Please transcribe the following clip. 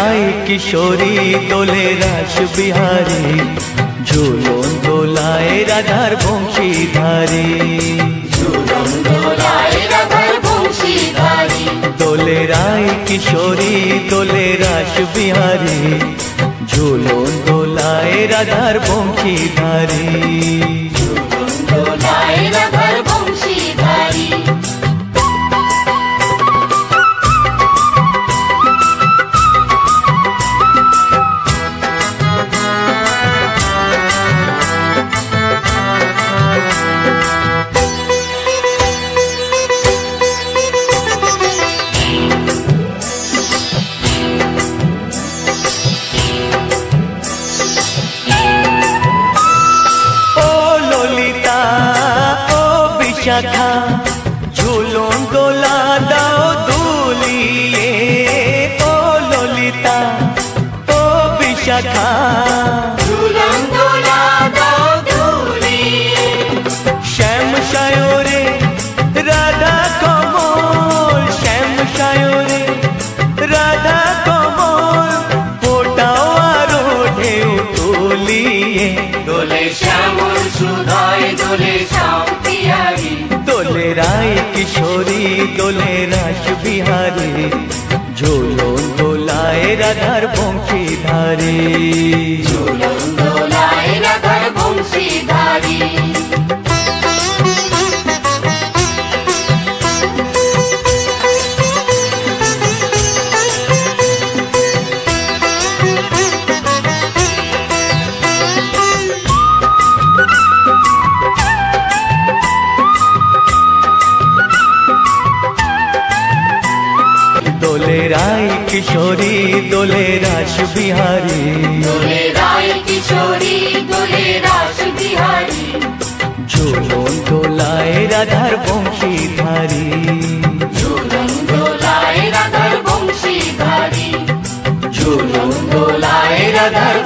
রায় কিশোরী দোলে রাস বিহারী, ঝুলন দোলায় রাধার বংশীধারী। ঝুলন দোলায় রাধার বংশীধারী। দোলে রায় কিশোরী দোলে রাস বিহারী, ঝুলন দোলায় রাধার বংশীধারী। ঝুলন দোলায় রাধার বংশীধারী। শাখা ঝুলন দোলা দাও দুলিয়ে, ও ললিতা ও বিশাখা। ঝুলন দোলা দাও দুলিয়ে। শ্যাম সায়রে রাধা কমল, শ্যাম সায়রে রাধা কমল, ফোটাও আরো ঢেউ তুলিয়ে। দোলে শ্যামল সুধায় দোলে শ্যাম পিয়ারী। দোলে রায় কিশোরী দোলে রাস বিহারী, ঝুলন দোলায় রাধার বংশীধারী। ঝুলন দোলায় রাধার বংশীধারী। দোলে রায় কিশোরী দোলে রাস বিহারী, দোলে রায় কিশোরী দোলে রাস বিহারী। ঝুলন দোলায় রাধার বংশীধারী। ঝুলন দোলায় রাধার বংশীধারী। ঝুলন দোলায় রাধার